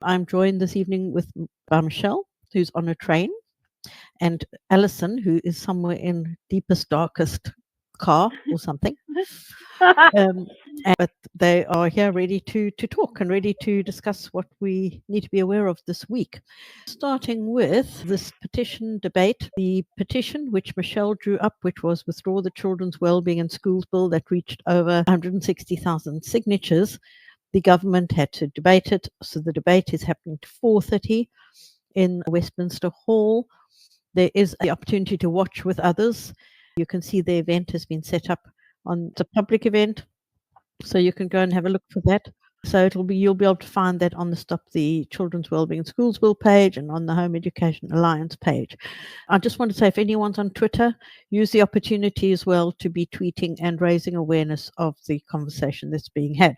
I'm joined this evening by Michelle, who's on a train, and Alison, who is somewhere in deepest, darkest car or something. But they are here ready to talk and ready to discuss what we need to be aware of this week. Starting with this petition debate, the petition which Michelle drew up, which was Withdraw the Children's Wellbeing in Schools Bill, that reached over 160,000 signatures. The government had to debate it, so the debate is happening to 4:30 in Westminster Hall. There is the opportunity to watch with others. You can see the event has been set up on the public event, so you can go and have a look for that. So you'll be able to find that on the Stop the Children's Wellbeing in Schools Bill page and on the Home Education Alliance page. I just want to say, if anyone's on Twitter, use the opportunity as well to be tweeting and raising awareness of the conversation that's being had.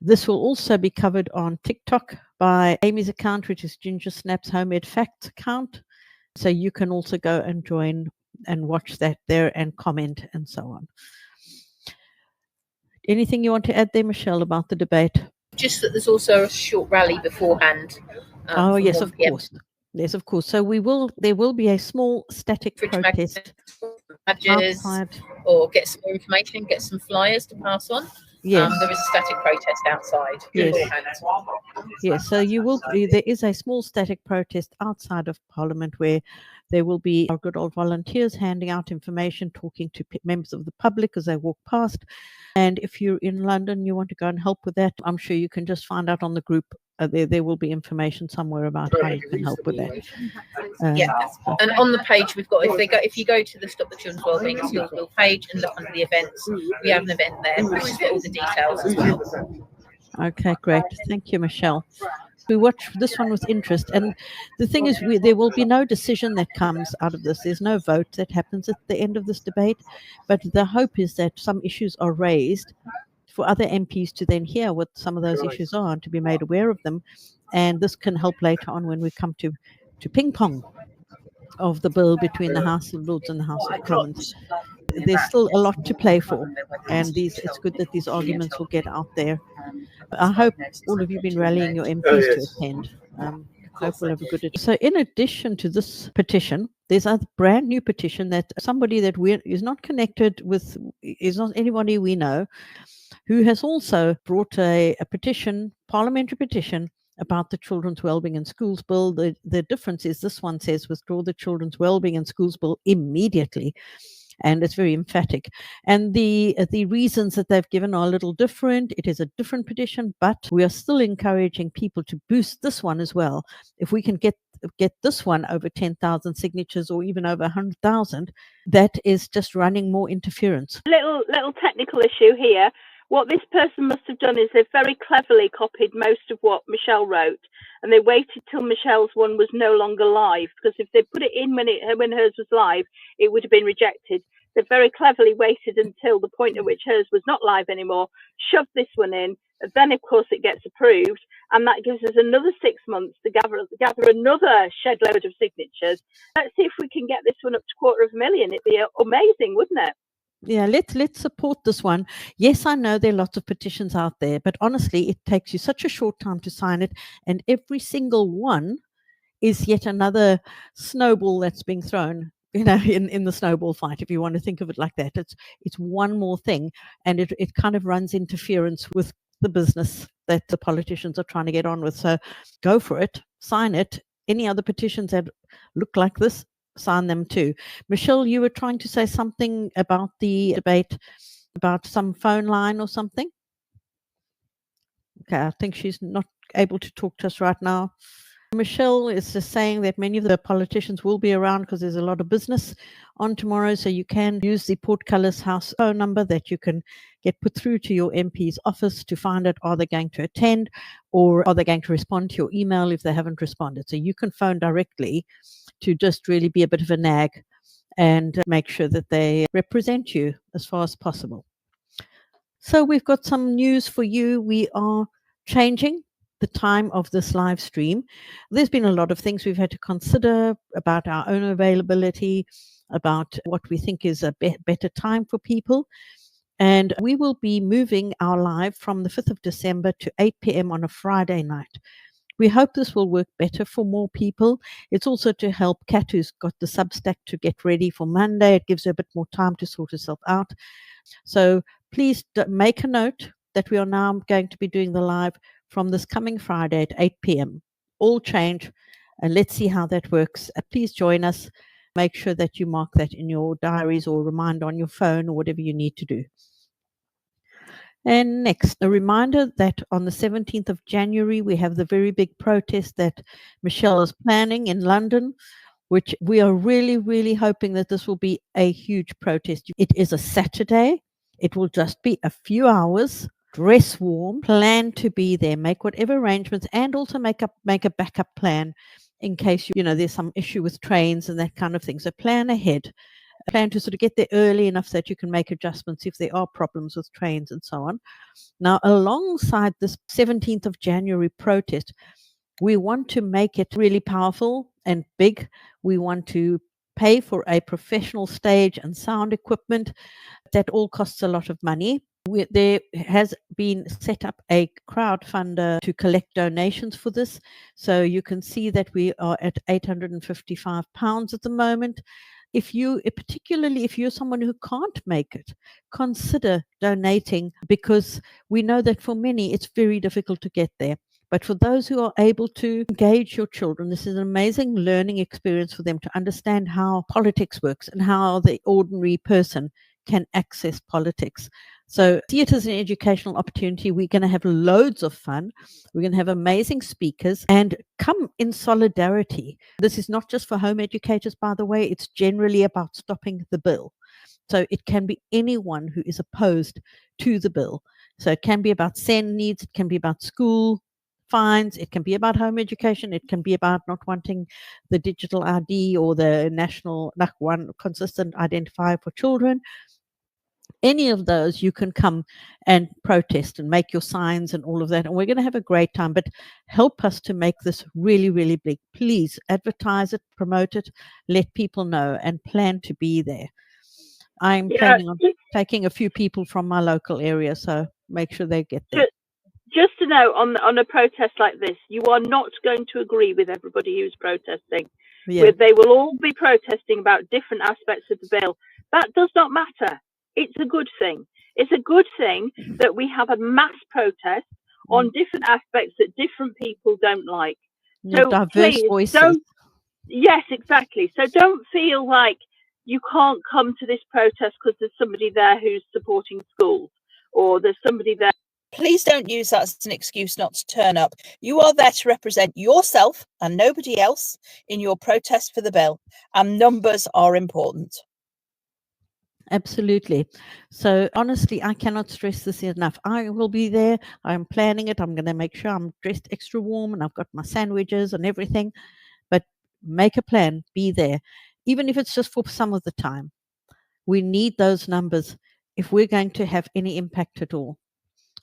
This will also be covered on TikTok by Amy's account, which is Ginger Snap's Homemade Facts account. So you can also go and join and watch that there and comment and so on. Anything you want to add there, Michelle, about the debate? Just that there's also a short rally beforehand. Oh, yes, of course. Yes, of course. So there will be a small static protest outside, or get some more information, get some flyers to pass on. Yes. There is a static protest outside beforehand. Yes, so there is a small static protest outside of Parliament where there will be our good old volunteers handing out information, talking to members of the public as they walk past. And if you're in London, you want to go and help with that, I'm sure you can just find out on the group. There will be information somewhere about how you can help with that. And on the page we've got, if you go to the Stop the Children's Wellbeing in Schools Bill page and look under the events, we have an event there which has got all the details as well. Okay, great. Thank you, Michelle. We watch this one with interest, and the thing is, there will be no decision that comes out of this. There's no vote that happens at the end of this debate, but the hope is that some issues are raised for other MPs to then hear what some of those issues are and to be made aware of them. And this can help later on when we come to ping pong of the bill between the House of Lords and the House of Commons. There's still a lot to play for, and it's good that these arguments will get out there. I hope all of you have been rallying your MPs to attend. Hope we'll have a good. So in addition to this petition, there's a brand new petition that somebody that is not connected with, is not anybody we know, who has also brought a petition, parliamentary petition, about the Children's Wellbeing in Schools Bill. The difference is this one says withdraw the Children's Wellbeing in Schools Bill immediately. And it's very emphatic. And the reasons that they've given are a little different. It is a different petition, but we are still encouraging people to boost this one as well. If we can get this one over 10,000 signatures or even over 100,000, that is just running more interference. Little technical issue here. What this person must have done is they've very cleverly copied most of what Michelle wrote, and they waited till Michelle's one was no longer live, because if they put it in when hers was live, it would have been rejected. They very cleverly waited until the point at which hers was not live anymore, shoved this one in, and then of course it gets approved, and that gives us another 6 months to gather another shed load of signatures. Let's see if we can get this one up to 250,000. It'd be amazing, wouldn't it? Yeah, let's support this one. Yes, I know there are lots of petitions out there, but honestly, it takes you such a short time to sign it, and every single one is yet another snowball that's being thrown, in the snowball fight, if you want to think of it like that. It's one more thing, and it kind of runs interference with the business that the politicians are trying to get on with. So go for it, sign it. Any other petitions that look like this, sign them too. Michelle, you were trying to say something about the debate, about some phone line or something. Okay, I think she's not able to talk to us right now. Michelle is just saying that many of the politicians will be around because there's a lot of business on tomorrow, so you can use the Portcullis House phone number that you can get put through to your MP's office to find out, are they going to attend or are they going to respond to your email if they haven't responded. So you can phone directly to just really be a bit of a nag and make sure that they represent you as far as possible. So we've got some news for you. We are changing the time of this live stream. There's been a lot of things we've had to consider about our own availability, about what we think is a better time for people. And we will be moving our live from the 5th of December to 8 p.m. on a Friday night, We hope this will work better for more people. It's also to help Kat, who's got the Substack, to get ready for Monday. It gives her a bit more time to sort herself out. So please make a note that we are now going to be doing the live from this coming Friday at 8 p.m. All change, and let's see how that works. Please join us. Make sure that you mark that in your diaries or remind on your phone or whatever you need to do. And next, a reminder that on the 17th of January, we have the very big protest that Michelle is planning in London, which we are really, really hoping that this will be a huge protest. It is a Saturday. It will just be a few hours. Dress warm, plan to be there, make whatever arrangements, and also make a backup plan in case there's some issue with trains and that kind of thing. So plan ahead. Plan to sort of get there early enough so that you can make adjustments if there are problems with trains and so on. Now, alongside this 17th of January protest, we want to make it really powerful and big. We want to pay for a professional stage and sound equipment. That all costs a lot of money. There has been set up a crowdfunder to collect donations for this. So you can see that we are at £855 at the moment. Particularly if you're someone who can't make it, consider donating, because we know that for many it's very difficult to get there. But for those who are able to engage your children, this is an amazing learning experience for them to understand how politics works and how the ordinary person can access politics. So see it as an educational opportunity. We're going to have loads of fun. We're going to have amazing speakers, and come in solidarity. This is not just for home educators, by the way. It's generally about stopping the bill. So it can be anyone who is opposed to the bill. So it can be about SEN needs. It can be about school fines. It can be about home education. It can be about not wanting the digital ID or the national one consistent identifier for children. Any of those, you can come and protest and make your signs and all of that. And we're going to have a great time, but help us to make this really, really big. Please advertise it, promote it, let people know, and plan to be there. I'm planning on taking a few people from my local area, so make sure they get there. Just to know, on a protest like this, you are not going to agree with everybody who's protesting. Yeah. They will all be protesting about different aspects of the bill. That does not matter. It's a good thing. It's a good thing that we have a mass protest on different aspects that different people don't like. So diverse voices. Yes, exactly. So don't feel like you can't come to this protest because there's somebody there who's supporting schools, or there's somebody there. Please don't use that as an excuse not to turn up. You are there to represent yourself and nobody else in your protest for the bill, and numbers are important. Absolutely. So honestly, I cannot stress this enough. I will be there. I'm planning it. I'm going to make sure I'm dressed extra warm and I've got my sandwiches and everything. But make a plan. Be there. Even if it's just for some of the time. We need those numbers if we're going to have any impact at all.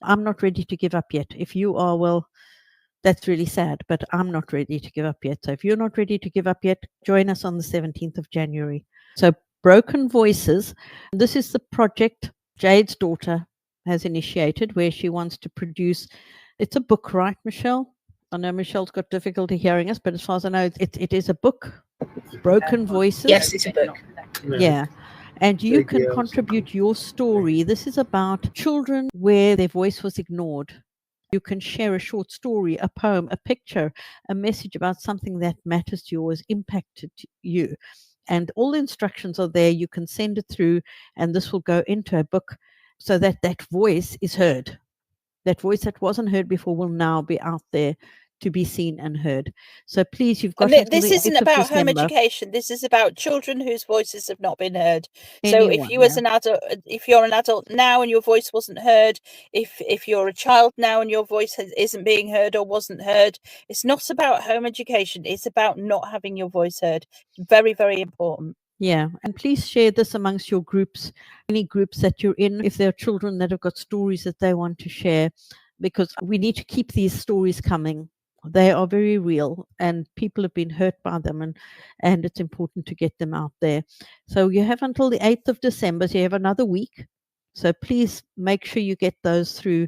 I'm not ready to give up yet. If you are, well, that's really sad, but I'm not ready to give up yet. So if you're not ready to give up yet, join us on the 17th of January. So Broken Voices. This is the project Jade's daughter has initiated, where she wants to produce. It's a book, right, Michelle? I know Michelle's got difficulty hearing us, but as far as I know, it is a book. Broken Voices. Yes, it's a book. Yeah. And you can contribute your story. This is about children where their voice was ignored. You can share a short story, a poem, a picture, a message about something that matters to you or has impacted you. And all the instructions are there. You can send it through, and this will go into a book so that that voice is heard. That voice that wasn't heard before will now be out there to be seen and heard. So please, you've got this isn't about home education. This is about children whose voices have not been heard. So if you as an adult, if you're an adult now and your voice wasn't heard, if you're a child now and your voice isn't being heard or wasn't heard, it's not about home education. It's about not having your voice heard. Very, very important. Yeah, and please share this amongst your groups, any groups that you're in, if there are children that have got stories that they want to share, because we need to keep these stories coming. They are very real, and people have been hurt by them, and it's important to get them out there. So you have until the 8th of December, so you have another week. So please make sure you get those through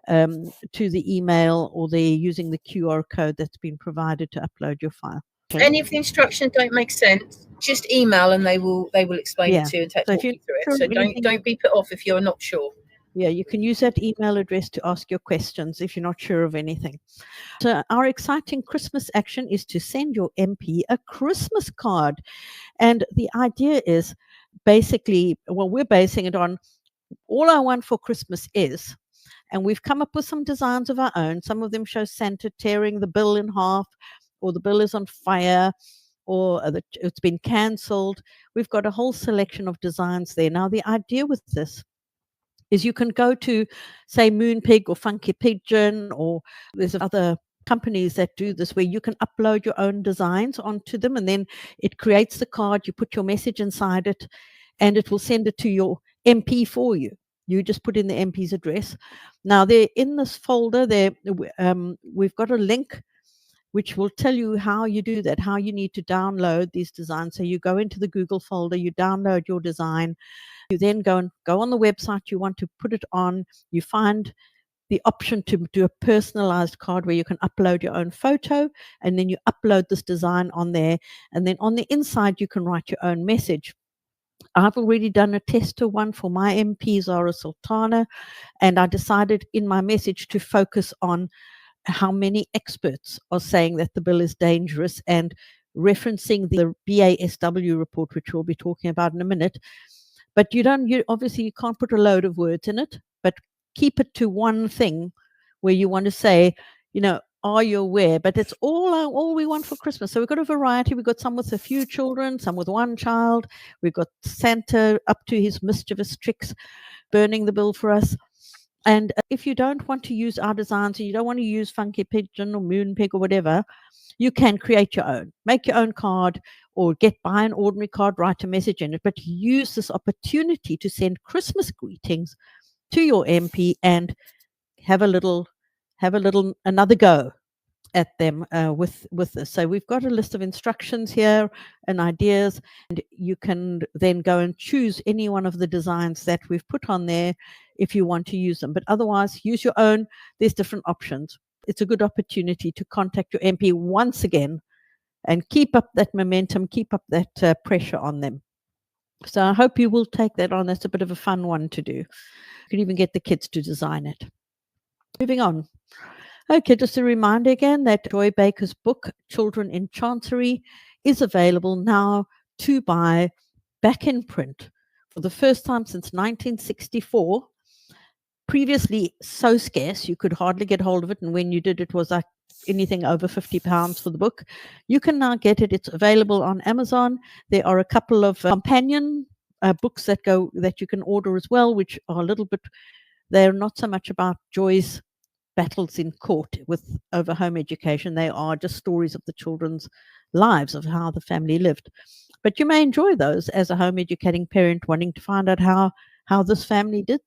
to the email, or they're using the QR code that's been provided to upload your file. If any of the instructions don't make sense, just email and they will explain it to you and talk you through it. So don't be put off if you're not sure. Yeah, you can use that email address to ask your questions if you're not sure of anything. So our exciting Christmas action is to send your MP a Christmas card. And the idea is basically, well, we're basing it on all I want for Christmas is, and we've come up with some designs of our own. Some of them show Santa tearing the bill in half, or the bill is on fire, or it's been cancelled. We've got a whole selection of designs there. Now, the idea with this is you can go to, say, Moonpig or Funky Pigeon, or there's other companies that do this, where you can upload your own designs onto them, and then it creates the card. You put your message inside it, and it will send it to your MP for you. You just put in the MP's address. Now, there in this folder, we've got a link which will tell you how you do that, how you need to download these designs. So you go into the Google folder, you download your design, you then go on the website you want to put it on, you find the option to do a personalized card where you can upload your own photo, and then you upload this design on there, and then on the inside you can write your own message. I've already done a tester one for my MP, Zara Sultana, and I decided in my message to focus on how many experts are saying that the bill is dangerous, and referencing the BASW report, which we'll be talking about in a minute. But obviously you can't put a load of words in it, but keep it to one thing where you want to say, are you aware? But it's all we want for Christmas. So we've got a variety. We've got some with a few children, some with one child. We've got Santa up to his mischievous tricks, burning the bill for us. And if you don't want to use our designs, and you don't want to use Funky Pigeon or Moonpig or whatever, you can create your own. Make your own card, or buy an ordinary card, write a message in it. But use this opportunity to send Christmas greetings to your MP and have another go at them with this. So we've got a list of instructions here and ideas, and you can then go and choose any one of the designs that we've put on there if you want to use them. But otherwise, use your own. There's different options. It's a good opportunity to contact your MP once again and keep up that momentum, keep up that pressure on them. So I hope you will take that on. That's a bit of a fun one to do. You can even get the kids to design it. Moving on. Okay, just a reminder again that Joy Baker's book, Children in Chancery, is available now to buy back in print for the first time since 1964. Previously so scarce, you could hardly get hold of it. And when you did, it was like anything over £50 for the book. You can now get it. It's available on Amazon. There are a couple of companion books that you can order as well, which are a little bit, they're not so much about Joy's battles in court over home education. They are just stories of the children's lives, of how the family lived. But you may enjoy those as a home educating parent, wanting to find out how this family did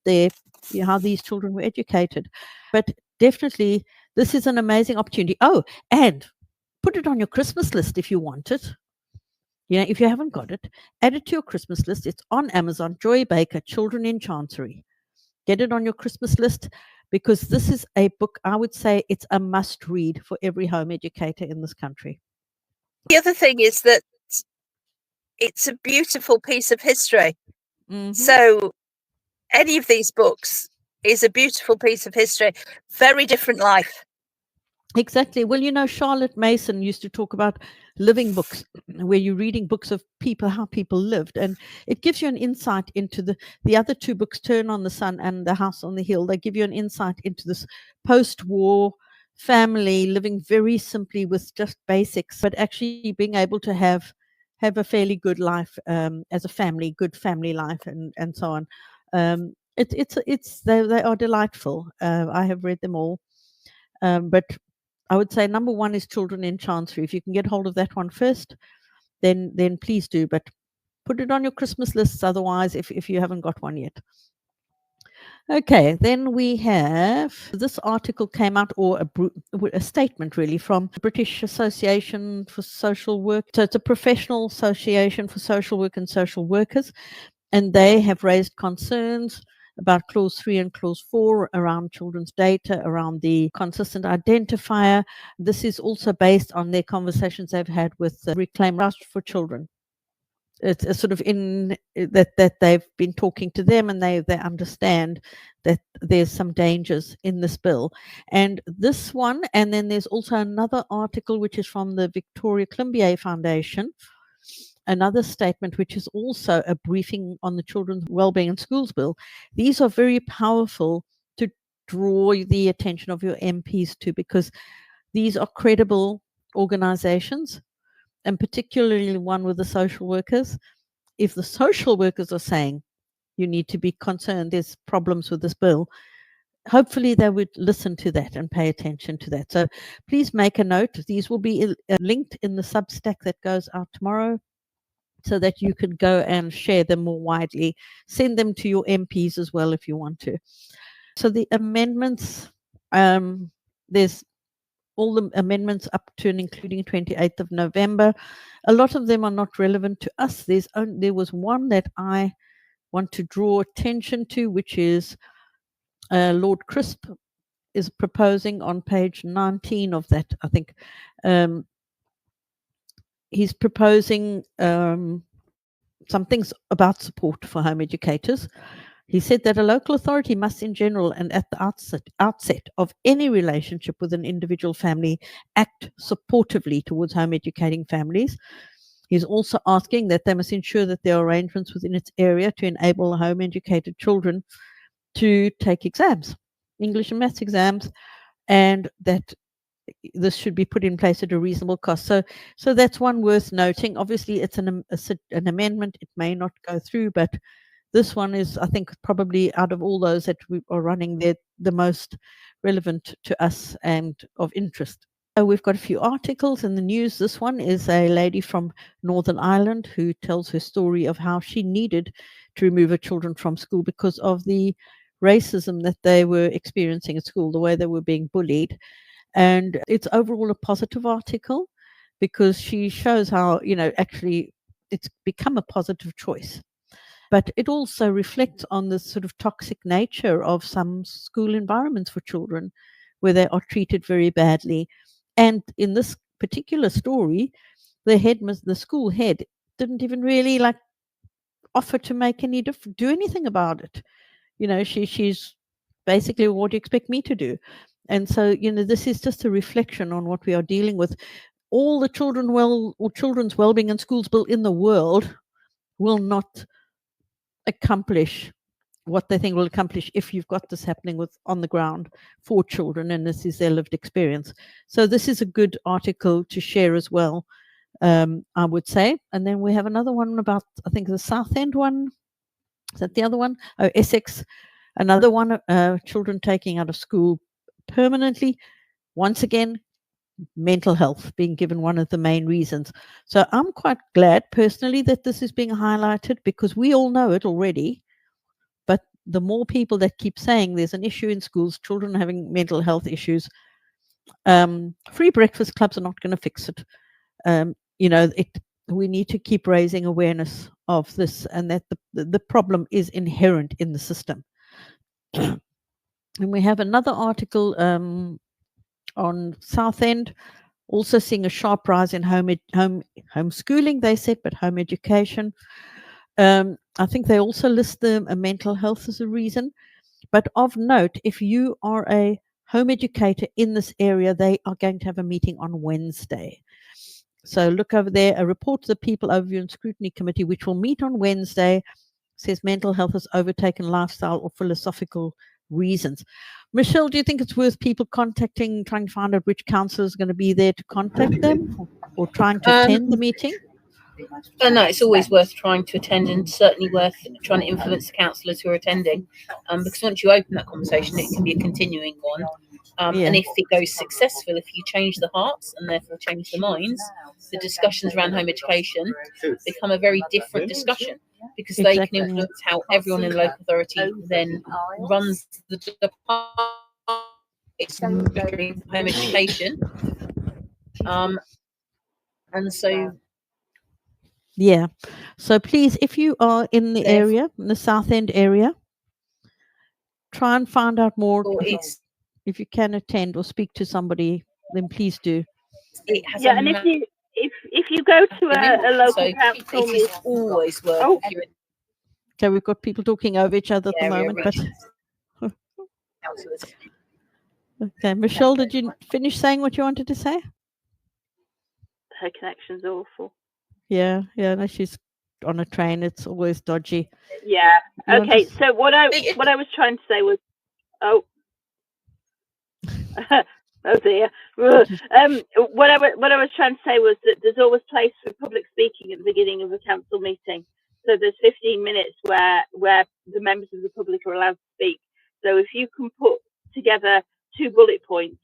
how these children were educated. But definitely, this is an amazing opportunity. Oh, and put it on your Christmas list if you want it. If you haven't got it, add it to your Christmas list. It's on Amazon, Joy Baker, Children in Chancery. Get it on your Christmas list, because this is a book, I would say it's a must read for every home educator in this country. The other thing is that it's a beautiful piece of history. Mm-hmm. So any of these books is a beautiful piece of history. Very different life. Exactly. Well, Charlotte Mason used to talk about living books, where you're reading books of people, how people lived. And it gives you an insight into the other two books, Turn on the Sun and The House on the Hill. They give you an insight into this post-war family living very simply with just basics, but actually being able to have a fairly good life as a family, good family life, and so on. They are delightful. I have read them all, but I would say number one is Children in Chancery. If you can get hold of that one first, then please do. But put it on your Christmas lists otherwise, if you haven't got one yet. Okay, then we have this article came out, or a statement really, from the British Association for Social Work. So it's a professional association for social work and social workers, and they have raised concerns about clause 3 and clause 4 around children's data, around the consistent identifier. This is also based on their conversations they've had with Reclaim Rights for Children. It's a sort of in that they've been talking to them, and they understand that there's some dangers in this bill. And this one, and then there's also another article which is from the Victoria Climbié Foundation, another statement which is also a briefing on the Children's Wellbeing in Schools Bill. These are very powerful to draw the attention of your MPs to, because these are credible organizations, and particularly one with the social workers. If the social workers are saying you need to be concerned, there's problems with this bill, hopefully they would listen to that and pay attention to that. So please make a note. These will be linked in the Substack that goes out tomorrow, so that you can go and share them more widely. Send them to your MPs as well if you want to. So the amendments, there's all the amendments up to and including 28th of November. A lot of them are not relevant to us. There was one that I want to draw attention to, which is Lord Crisp is proposing on page 19 of that, I think. He's proposing some things about support for home educators. He said that a local authority must, in general and at the outset of any relationship with an individual family, act supportively towards home educating families. He's also asking that they must ensure that there are arrangements within its area to enable home educated children to take exams, English and maths exams, and that this should be put in place at a reasonable cost. So that's one worth noting. Obviously, it's an amendment. It may not go through, but this one is, I think, probably out of all those that we are running, the most relevant to us and of interest. So we've got a few articles in the news. This one is a lady from Northern Ireland who tells her story of how she needed to remove her children from school because of the racism that they were experiencing at school, the way they were being bullied. And it's overall a positive article because she shows how, actually it's become a positive choice. But it also reflects on the sort of toxic nature of some school environments for children where they are treated very badly. And in this particular story, the school head didn't even really offer to make any difference, do anything about it. She's basically, what do you expect me to do? And so, this is just a reflection on what we are dealing with. All the children's wellbeing in schools bill in the world will not accomplish what they think will accomplish if you've got this happening on the ground for children, and this is their lived experience. So this is a good article to share as well, I would say. And then we have another one about, I think, the Southend one. Is that the other one? Oh, Essex. Another one, children taking out of school permanently. Once again, mental health being given one of the main reasons. So I'm quite glad personally that this is being highlighted, because we all know it already, but the more people that keep saying there's an issue in schools, children having mental health issues, free breakfast clubs are not going to fix it. We need to keep raising awareness of this, and that the problem is inherent in the system. And we have another article on Southend, also seeing a sharp rise in homeschooling, they said, but home education. I think they also list a mental health as a reason. But of note, if you are a home educator in this area, they are going to have a meeting on Wednesday. So look over there, a report to the People Overview and Scrutiny Committee, which will meet on Wednesday, says mental health has overtaken lifestyle or philosophical reasons. Michelle, do you think it's worth people trying to find out which councillor is going to be there to contact them, or trying to attend the meeting? No, it's always worth trying to attend, and certainly worth trying to influence the councillors who are attending, because once you open that conversation, it can be a continuing one. And if it goes successful, if you change the hearts and therefore change the minds, the discussions around home education become a very different discussion, because they can influence how everyone in the local authority then runs the department. It's home education. And so... Yeah. So please, if you are in the area, in the Southend area, try and find out more. Or If you can attend or speak to somebody, then please do. It has and if you go to a local council meeting, it's always worth. Oh. Okay, we've got people talking over each other at the moment, but okay, Michelle, did you finish saying what you wanted to say? Her connection's awful. Yeah, no, she's on a train. It's always dodgy. Yeah. Okay. So what I was trying to say was, oh dear. What I was trying to say was that there's always place for public speaking at the beginning of a council meeting. So there's 15 minutes where the members of the public are allowed to speak. So if you can put together 2 bullet points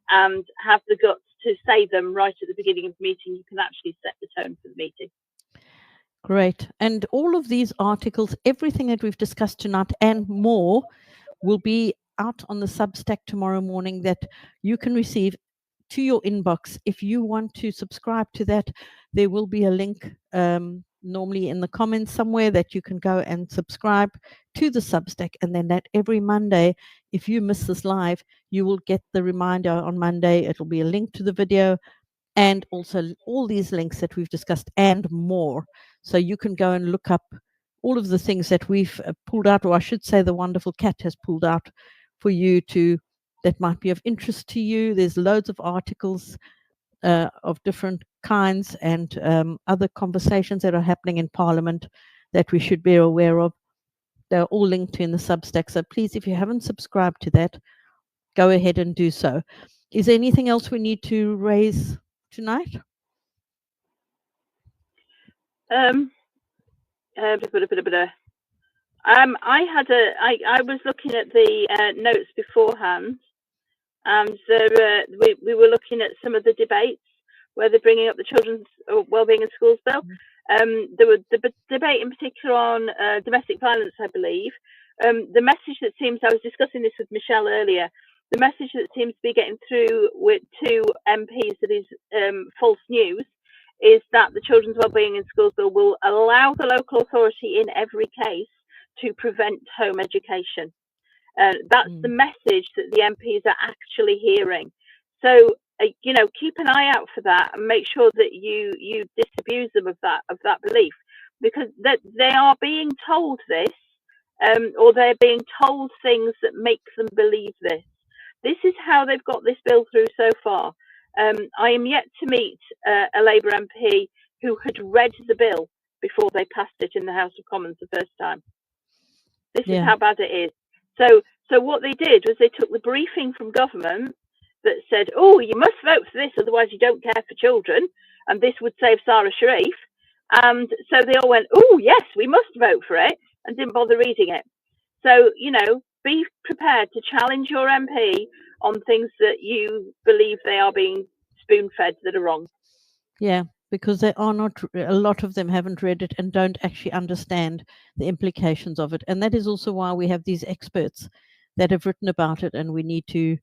and have the guts to say them right at the beginning of the meeting, you can actually set the tone for the meeting. Great. And all of these articles, everything that we've discussed tonight and more, will be out on the Substack tomorrow morning that you can receive to your inbox. If you want to subscribe to that, there will be a link normally in the comments somewhere that you can go and subscribe to the Substack, and then that every Monday, if you miss this live, you will get the reminder on Monday. It'll be a link to the video and also all these links that we've discussed and more. So you can go and look up all of the things that we've pulled out, or I should say the wonderful Cat has pulled out for you that might be of interest to you. There's loads of articles of different kinds and other conversations that are happening in Parliament that we should be aware of. They're all linked in the Substack. So please, if you haven't subscribed to that, go ahead and do so. Is there anything else we need to raise tonight? I was looking at the notes beforehand, and we were looking at some of the debates where they're bringing up the children's wellbeing in schools bill. There was the debate in particular on domestic violence, I believe. The message that seems, I was discussing this with Michelle earlier, the message that seems to be getting through to MPs that is false news is that the children's wellbeing in schools bill will allow the local authority in every case to prevent home education. That's the message that the MPs are actually hearing. So, keep an eye out for that and make sure that you disabuse them of that belief, because that they are being told this, or they're being told things that make them believe this. This is how they've got this bill through so far. I am yet to meet a Labour MP who had read the bill before they passed it in the House of Commons the first time. This is how bad it is. So what they did was they took the briefing from government that said, oh, you must vote for this, otherwise you don't care for children, and this would save Sarah Sharif. And so they all went, oh, yes, we must vote for it, and didn't bother reading it. So, be prepared to challenge your MP on things that you believe they are being spoon-fed that are wrong. Yeah, because they are not, a lot of them haven't read it and don't actually understand the implications of it. And that is also why we have these experts that have written about it, and we need to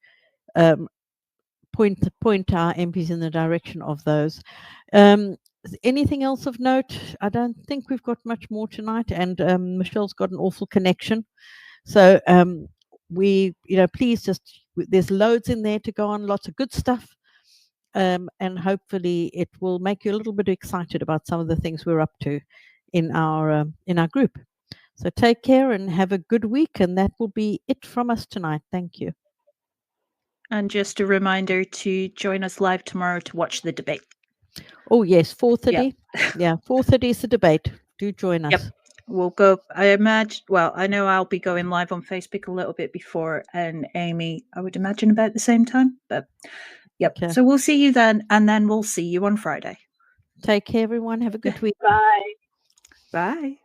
point our MPs in the direction of those. Anything else of note? I don't think we've got much more tonight, and Michelle's got an awful connection. So please just, there's loads in there to go on, lots of good stuff. And hopefully it will make you a little bit excited about some of the things we're up to in our group. So take care and have a good week, and that will be it from us tonight. Thank you. And just a reminder to join us live tomorrow to watch the debate. Oh yes, 4:30. Yeah, 4:30 is the debate. Do join us. Yep. We'll go, I imagine, well, I know I'll be going live on Facebook a little bit before, and Amy, I would imagine about the same time, but yep. Okay. So we'll see you then, and then we'll see you on Friday. Take care, everyone. Have a good week. Bye. Bye.